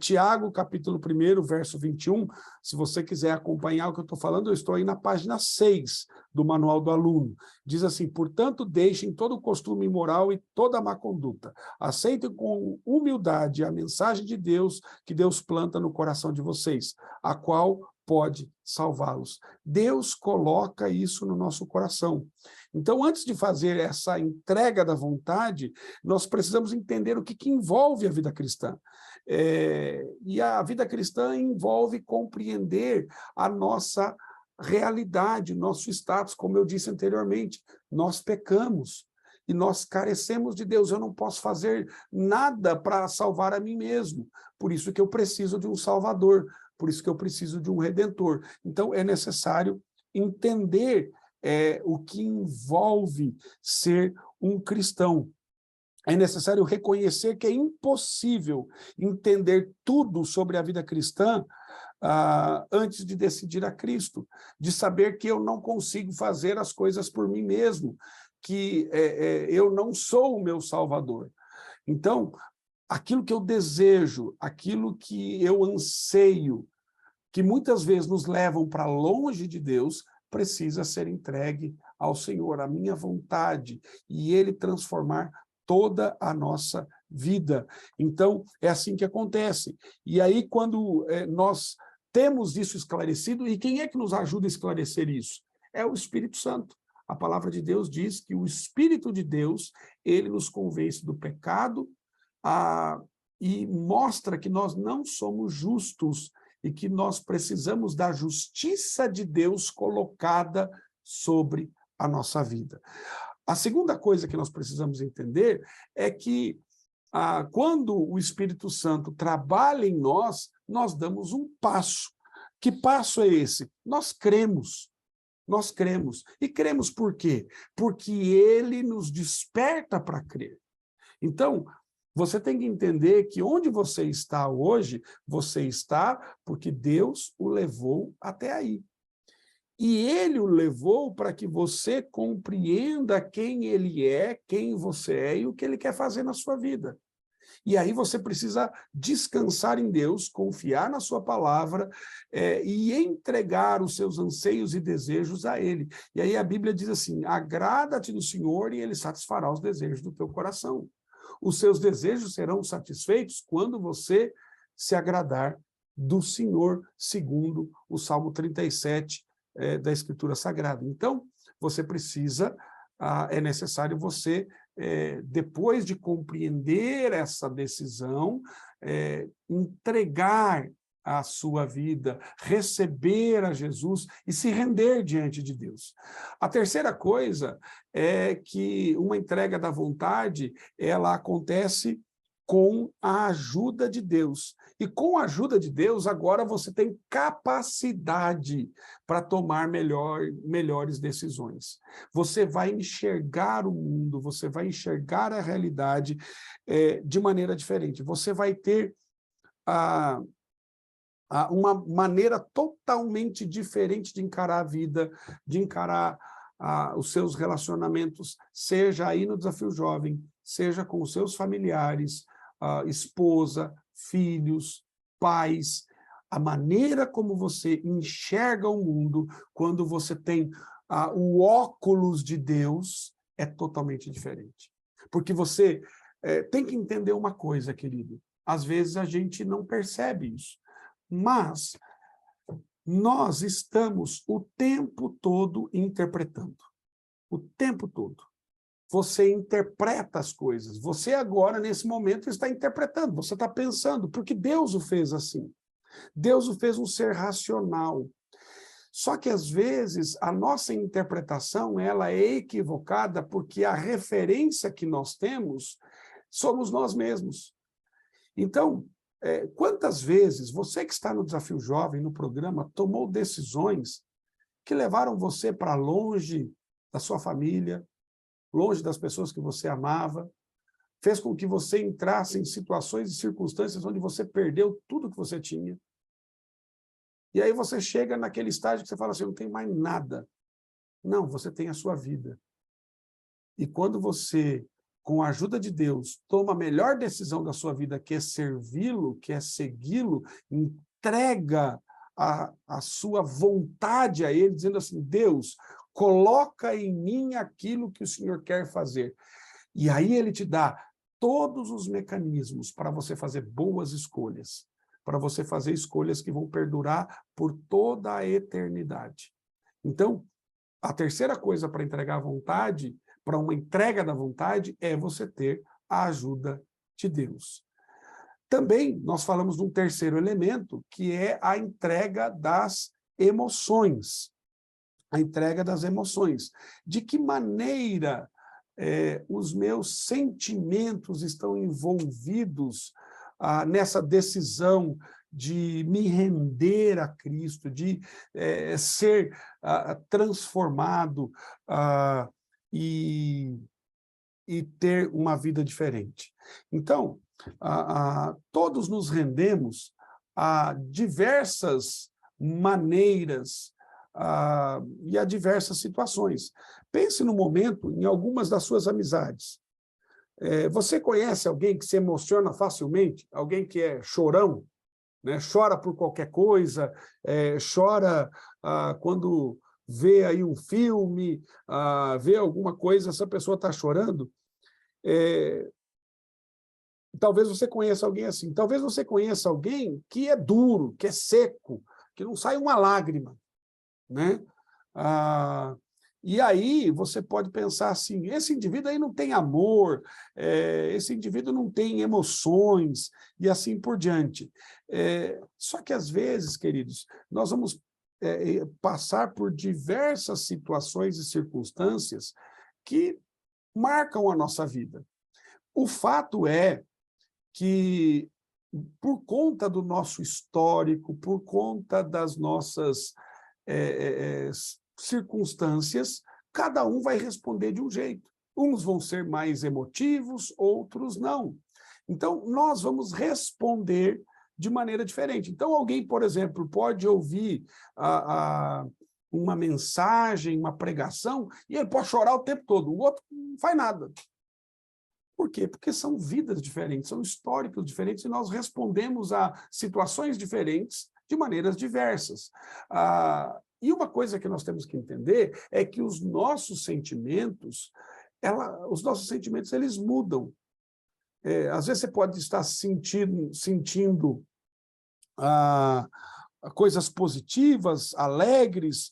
Tiago, capítulo 1, verso 21, se você quiser acompanhar o que eu estou falando, eu estou aí na página 6 do Manual do Aluno. Diz assim: portanto, deixem todo o costume imoral e toda a má conduta. Aceitem com humildade a mensagem de Deus que Deus planta no coração de vocês, a qual pode salvá-los. Deus coloca isso no nosso coração. Então, antes de fazer essa entrega da vontade, nós precisamos entender o que envolve a vida cristã. E a vida cristã envolve compreender a nossa realidade, nosso status, como eu disse anteriormente, nós pecamos e nós carecemos de Deus. Eu não posso fazer nada para salvar a mim mesmo, por isso que eu preciso de um Salvador, por isso que eu preciso de um Redentor. Então, é necessário entender o que envolve ser um cristão. É necessário reconhecer que é impossível entender tudo sobre a vida cristã antes de decidir a Cristo, de saber que eu não consigo fazer as coisas por mim mesmo, que eu não sou o meu Salvador. Então, aquilo que eu desejo, aquilo que eu anseio, que muitas vezes nos levam para longe de Deus, precisa ser entregue ao Senhor, a minha vontade, e Ele transformar toda a nossa vida. Então, é assim que acontece. E aí, quando nós temos isso esclarecido, e quem é que nos ajuda a esclarecer isso? É o Espírito Santo. A palavra de Deus diz que o Espírito de Deus, ele nos convence do pecado e mostra que nós não somos justos e que nós precisamos da justiça de Deus colocada sobre a nossa vida. A segunda coisa que nós precisamos entender é que quando o Espírito Santo trabalha em nós, nós damos um passo. Que passo é esse? Nós cremos. Nós cremos. E cremos por quê? Porque Ele nos desperta para crer. Então, você tem que entender que onde você está hoje, você está porque Deus o levou até aí. E Ele o levou para que você compreenda quem Ele é, quem você é e o que Ele quer fazer na sua vida. E aí você precisa descansar em Deus, confiar na sua palavra e entregar os seus anseios e desejos a Ele. E aí a Bíblia diz assim: agrada-te do Senhor e Ele satisfará os desejos do teu coração. os seus desejos serão satisfeitos quando você se agradar do Senhor, segundo o Salmo 37 da Escritura Sagrada. Então, você precisa, é necessário você, depois de compreender essa decisão, entregar a sua vida, receber a Jesus e se render diante de Deus. A terceira coisa é que uma entrega da vontade, ela acontece com a ajuda de Deus. E com a ajuda de Deus, agora você tem capacidade para tomar melhores decisões. Você vai enxergar o mundo, você vai enxergar a realidade de maneira diferente. Você vai ter uma maneira totalmente diferente de encarar a vida, de encarar os seus relacionamentos, seja aí no Desafio Jovem, seja com os seus familiares, esposa, filhos, pais. A maneira como você enxerga o mundo, quando você tem o óculos de Deus, é totalmente diferente. Porque você tem que entender uma coisa, querido. Às vezes a gente não percebe isso. Mas nós estamos o tempo todo interpretando. O tempo todo. Você interpreta as coisas. Você agora, nesse momento, está interpretando. Você está pensando, porque Deus o fez assim. Deus o fez um ser racional. Só que, às vezes, a nossa interpretação ela é equivocada porque a referência que nós temos somos nós mesmos. Então, quantas vezes você que está no Desafio Jovem, no programa, tomou decisões que levaram você para longe da sua família, longe das pessoas que você amava, fez com que você entrasse em situações e circunstâncias onde você perdeu tudo que você tinha. E aí você chega naquele estágio que você fala assim, não tem mais nada. Não, você tem a sua vida. E quando você, com a ajuda de Deus, toma a melhor decisão da sua vida, que é servi-lo, que é segui-lo, entrega a sua vontade a Ele, dizendo assim, Deus, coloca em mim aquilo que o Senhor quer fazer. E aí Ele te dá todos os mecanismos para você fazer boas escolhas, para você fazer escolhas que vão perdurar por toda a eternidade. Então, a terceira coisa para entregar a vontade, para uma entrega da vontade, é você ter a ajuda de Deus. Também nós falamos de um terceiro elemento, que é a entrega das emoções. A entrega das emoções. De que maneira os meus sentimentos estão envolvidos nessa decisão de me render a Cristo, de ser transformado e ter uma vida diferente. Então, todos nos rendemos a diversas maneiras e a diversas situações. Pense no momento em algumas das suas amizades. Você conhece alguém que se emociona facilmente? Alguém que é chorão? Né? Chora por qualquer coisa, chora quando vê aí um filme, vê alguma coisa, essa pessoa está chorando. Talvez você conheça alguém assim. Talvez você conheça alguém que é duro, que é seco, que não sai uma lágrima. Né? E aí você pode pensar assim, esse indivíduo aí não tem amor, esse indivíduo não tem emoções, e assim por diante. Só que às vezes, queridos, nós vamos passar por diversas situações e circunstâncias que marcam a nossa vida. O fato é que, por conta do nosso histórico, por conta das nossas circunstâncias, cada um vai responder de um jeito. Uns vão ser mais emotivos, outros não. Então, nós vamos responder de maneira diferente. Então, alguém, por exemplo, pode ouvir uma mensagem, uma pregação, e ele pode chorar o tempo todo, o outro não faz nada. Por quê? Porque são vidas diferentes, são históricos diferentes, e nós respondemos a situações diferentes de maneiras diversas. E uma coisa que nós temos que entender é que os nossos sentimentos, eles mudam. Às vezes você pode estar sentindo coisas positivas, alegres.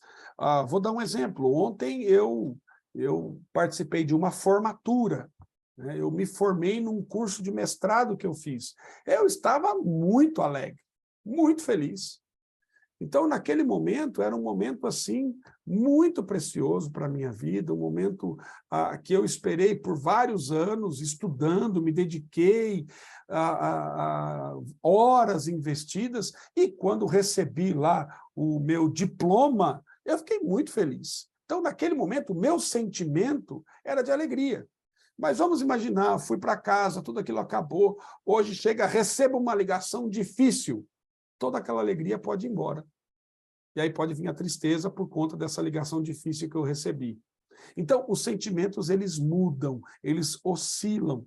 Vou dar um exemplo. Ontem eu participei de uma formatura, né? Eu me formei num curso de mestrado que eu fiz. Eu estava muito alegre, muito feliz. Então, naquele momento, era um momento, assim, muito precioso para a minha vida, um momento que eu esperei por vários anos, estudando, me dediquei, horas investidas, e quando recebi lá o meu diploma, eu fiquei muito feliz. Então, naquele momento, o meu sentimento era de alegria. Mas vamos imaginar, fui para casa, tudo aquilo acabou, hoje chega, recebo uma ligação difícil, toda aquela alegria pode ir embora. E aí pode vir a tristeza por conta dessa ligação difícil que eu recebi. Então, os sentimentos, eles mudam, eles oscilam.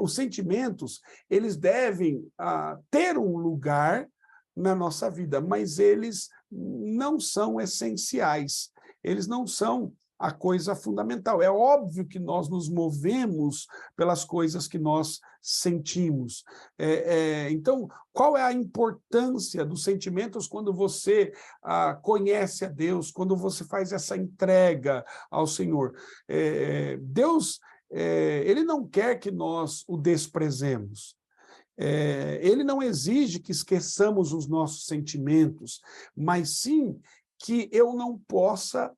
Os sentimentos, eles devem ter um lugar na nossa vida, mas eles não são essenciais, eles não são a coisa fundamental. É óbvio que nós nos movemos pelas coisas que nós sentimos. Então, qual é a importância dos sentimentos quando você conhece a Deus, quando você faz essa entrega ao Senhor? Deus, ele não quer que nós o desprezemos. Ele não exige que esqueçamos os nossos sentimentos, mas sim que eu não possa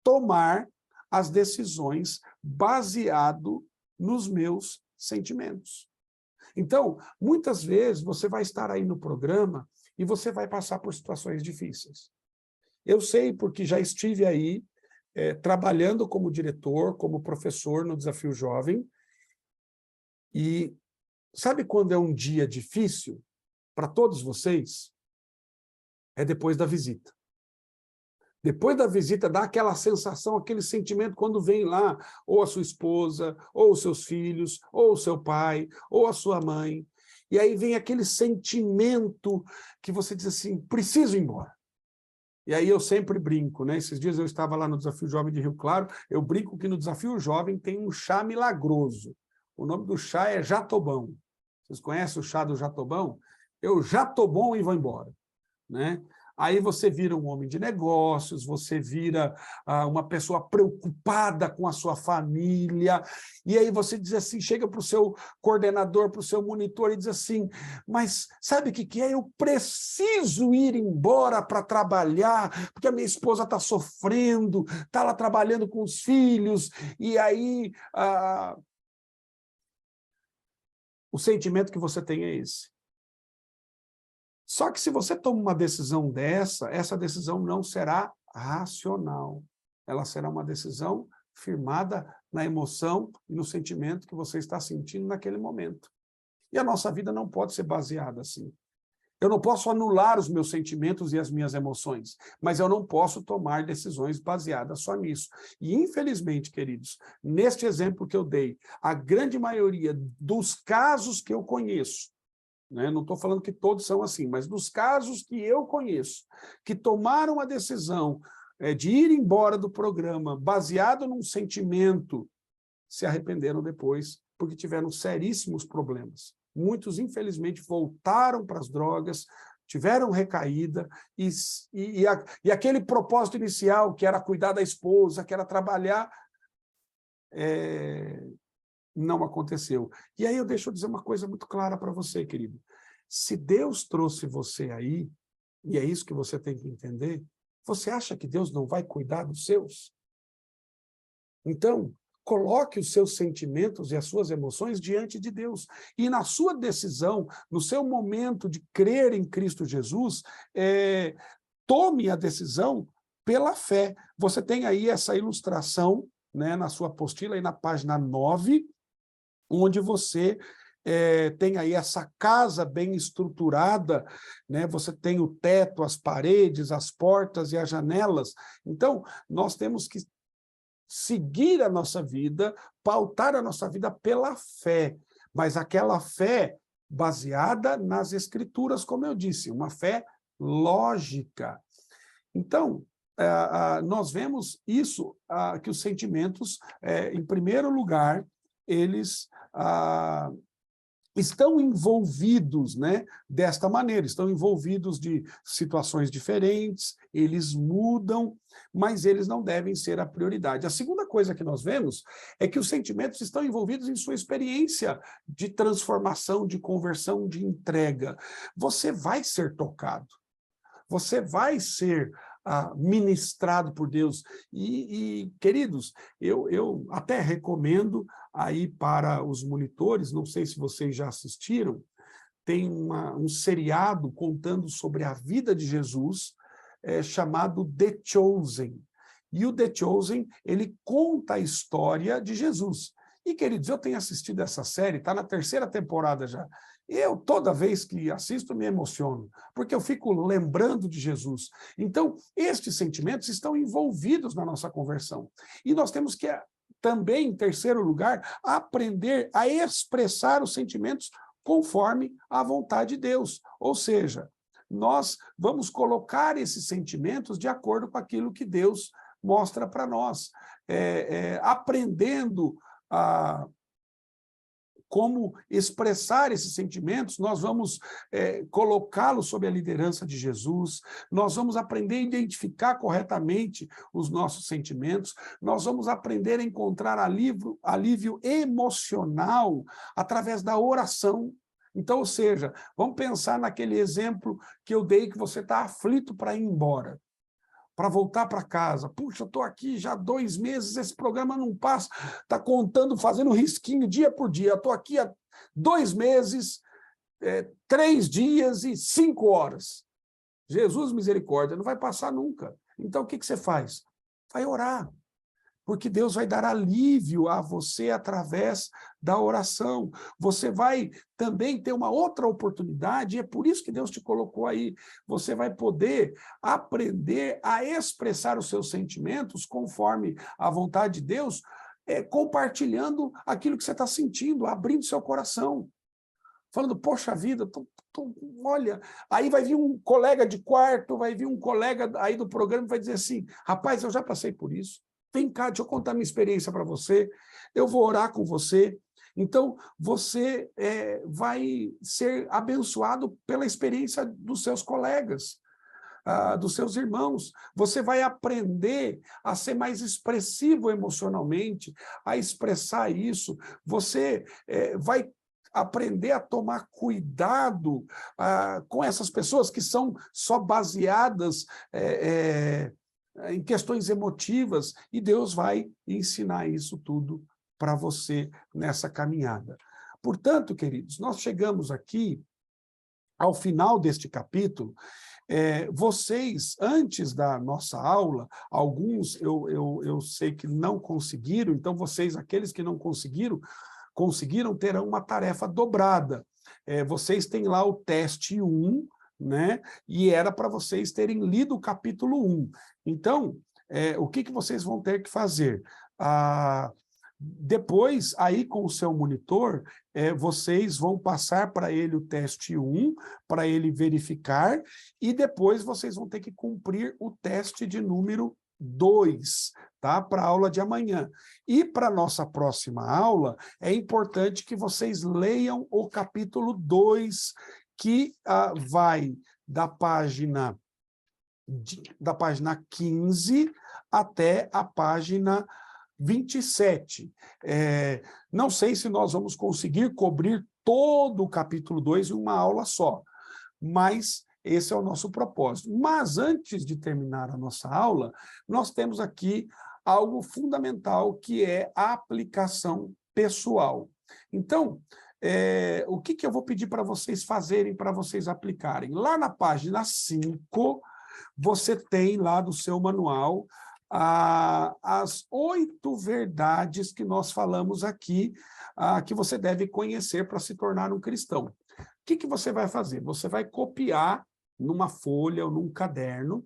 tomar as decisões baseado nos meus sentimentos. Então, muitas vezes você vai estar aí no programa e você vai passar por situações difíceis. Eu sei porque já estive aí trabalhando como diretor, como professor no Desafio Jovem, e sabe quando é um dia difícil para todos vocês? É depois da visita. Depois da visita, dá aquela sensação, aquele sentimento quando vem lá, ou a sua esposa, ou os seus filhos, ou o seu pai, ou a sua mãe. E aí vem aquele sentimento que você diz assim, preciso ir embora. E aí eu sempre brinco, né? Esses dias eu estava lá no Desafio Jovem de Rio Claro, eu brinco que no Desafio Jovem tem um chá milagroso. O nome do chá é Jatobão. Vocês conhecem o chá do Jatobão? Eu já tô bom e vou embora, né? Aí você vira um homem de negócios, você vira uma pessoa preocupada com a sua família, e aí você diz assim, chega para o seu coordenador, para o seu monitor e diz assim, mas sabe o que é? Eu preciso ir embora para trabalhar, porque a minha esposa está sofrendo, está lá trabalhando com os filhos, e aí o sentimento que você tem é esse. Só que se você toma uma decisão dessa, essa decisão não será racional. Ela será uma decisão firmada na emoção e no sentimento que você está sentindo naquele momento. E a nossa vida não pode ser baseada assim. Eu não posso anular os meus sentimentos e as minhas emoções, mas eu não posso tomar decisões baseadas só nisso. E, infelizmente, queridos, neste exemplo que eu dei, a grande maioria dos casos que eu conheço, né? Não estou falando que todos são assim, mas dos casos que eu conheço, que tomaram a decisão de ir embora do programa baseado num sentimento, se arrependeram depois, porque tiveram seríssimos problemas. Muitos, infelizmente, voltaram para as drogas, tiveram recaída, e aquele propósito inicial, que era cuidar da esposa, que era trabalhar, não aconteceu. E aí eu deixo eu dizer uma coisa muito clara para você, querido. Se Deus trouxe você aí, e é isso que você tem que entender, você acha que Deus não vai cuidar dos seus? Então, coloque os seus sentimentos e as suas emoções diante de Deus. E na sua decisão, no seu momento de crer em Cristo Jesus, tome a decisão pela fé. Você tem aí essa ilustração, né, na sua apostila, aí na página 9, onde você tem aí essa casa bem estruturada, né? Você tem o teto, as paredes, as portas e as janelas. Então, nós temos que seguir a nossa vida, pautar a nossa vida pela fé, mas aquela fé baseada nas Escrituras, como eu disse, uma fé lógica. Então, nós vemos isso, que os sentimentos, em primeiro lugar, eles estão envolvidos, né, desta maneira, estão envolvidos de situações diferentes, eles mudam, mas eles não devem ser a prioridade. A segunda coisa que nós vemos é que os sentimentos estão envolvidos em sua experiência de transformação, de conversão, de entrega. Você vai ser tocado, você vai ser ministrado por Deus. Queridos, eu até recomendo aí para os monitores, não sei se vocês já assistiram, tem um seriado contando sobre a vida de Jesus, chamado The Chosen. E o The Chosen, ele conta a história de Jesus. E, queridos, eu tenho assistido essa série, está na 3ª temporada já. Eu, toda vez que assisto, me emociono, porque eu fico lembrando de Jesus. Então, estes sentimentos estão envolvidos na nossa conversão. E nós temos que, também, em terceiro lugar, aprender a expressar os sentimentos conforme a vontade de Deus. Ou seja, nós vamos colocar esses sentimentos de acordo com aquilo que Deus mostra para nós, aprendendo como expressar esses sentimentos, nós vamos colocá-los sob a liderança de Jesus, nós vamos aprender a identificar corretamente os nossos sentimentos, nós vamos aprender a encontrar alívio emocional através da oração. Então, ou seja, vamos pensar naquele exemplo que eu dei, que você está aflito para ir embora, para voltar para casa. Puxa, eu estou aqui já há 2 meses, esse programa não passa, está contando, fazendo risquinho dia por dia. Eu estou aqui há 2 meses, 3 dias e 5 horas. Jesus, misericórdia, não vai passar nunca. Então, o que você faz? Vai orar, porque Deus vai dar alívio a você através da oração. Você vai também ter uma outra oportunidade, e é por isso que Deus te colocou aí. Você vai poder aprender a expressar os seus sentimentos conforme a vontade de Deus, compartilhando aquilo que você está sentindo, abrindo seu coração. Falando, poxa vida, olha, aí vai vir um colega de quarto, vai vir um colega aí do programa e vai dizer assim, rapaz, eu já passei por isso. Vem cá, deixa eu contar minha experiência para você, eu vou orar com você. Então, você vai ser abençoado pela experiência dos seus colegas, dos seus irmãos. Você vai aprender a ser mais expressivo emocionalmente, a expressar isso. Você vai aprender a tomar cuidado com essas pessoas que são só baseadas em questões emotivas, e Deus vai ensinar isso tudo para você nessa caminhada. Portanto, queridos, nós chegamos aqui ao final deste capítulo. Vocês, antes da nossa aula, alguns eu sei que não conseguiram, então vocês, aqueles que não conseguiram, terão uma tarefa dobrada. Vocês têm lá o teste 1, né? E era para vocês terem lido o capítulo 1. Então, o que vocês vão ter que fazer? Depois, aí com o seu monitor, vocês vão passar para ele o teste 1, para ele verificar, e depois vocês vão ter que cumprir o teste de número 2, tá? Para a aula de amanhã. E para a nossa próxima aula, é importante que vocês leiam o capítulo 2, que vai da página 15 até a página 27. Não sei se nós vamos conseguir cobrir todo o capítulo 2 em uma aula só, mas esse é o nosso propósito. Mas antes de terminar a nossa aula, nós temos aqui algo fundamental, que é a aplicação pessoal. Então, o que eu vou pedir para vocês fazerem, para vocês aplicarem? Lá na página 5, você tem lá do seu manual as 8 verdades que nós falamos aqui, que você deve conhecer para se tornar um cristão. O que você vai fazer? Você vai copiar numa folha ou num caderno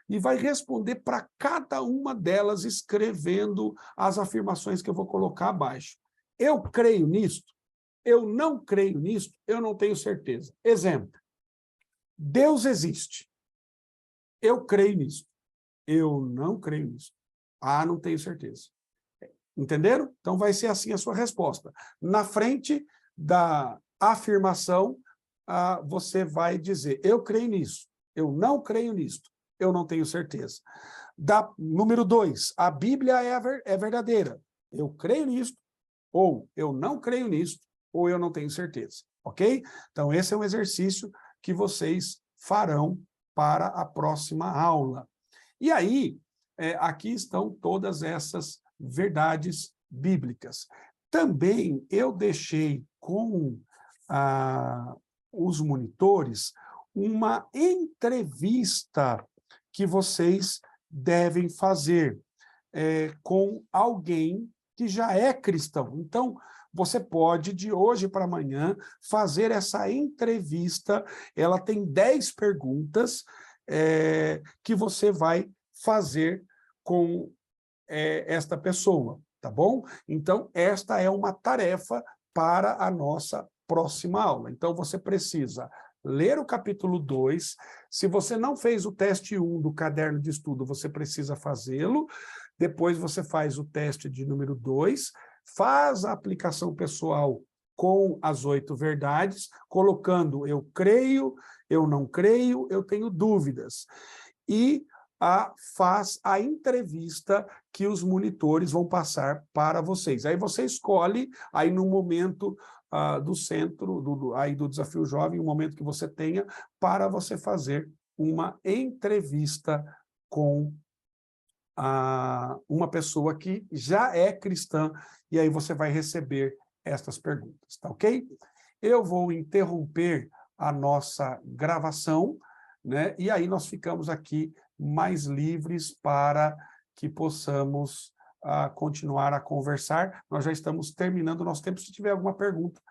e vai responder para cada uma delas, escrevendo as afirmações que eu vou colocar abaixo. Eu creio nisto? Eu não creio nisto? Eu não tenho certeza. Exemplo: Deus existe. Eu creio nisso. Eu não creio nisso. Não tenho certeza. Entenderam? Então vai ser assim a sua resposta. Na frente da afirmação, você vai dizer, eu creio nisso, eu não creio nisto, eu não tenho certeza. Número 2, a Bíblia é verdadeira, eu creio nisto, ou eu não creio nisto, ou eu não tenho certeza, ok? Então, esse é um exercício que vocês farão para a próxima aula. E aí, aqui estão todas essas verdades bíblicas. Também eu deixei com os monitores uma entrevista que vocês devem fazer com alguém que já é cristão. Então, você pode, de hoje para amanhã, fazer essa entrevista. Ela tem 10 perguntas que você vai fazer com esta pessoa, tá bom? Então, esta é uma tarefa para a nossa próxima aula. Então, você precisa ler o capítulo 2. Se você não fez o teste 1 do caderno de estudo, você precisa fazê-lo. Depois você faz o teste de número 2, faz a aplicação pessoal com as 8 verdades, colocando eu creio, eu não creio, eu tenho dúvidas. E faz a entrevista que os monitores vão passar para vocês. Aí você escolhe, aí no momento do centro, do Desafio Jovem, o momento que você tenha, para você fazer uma entrevista com uma pessoa que já é cristã, e aí você vai receber estas perguntas, tá ok? Eu vou interromper a nossa gravação, né? E aí nós ficamos aqui mais livres para que possamos continuar a conversar. Nós já estamos terminando o nosso tempo. Se tiver alguma pergunta,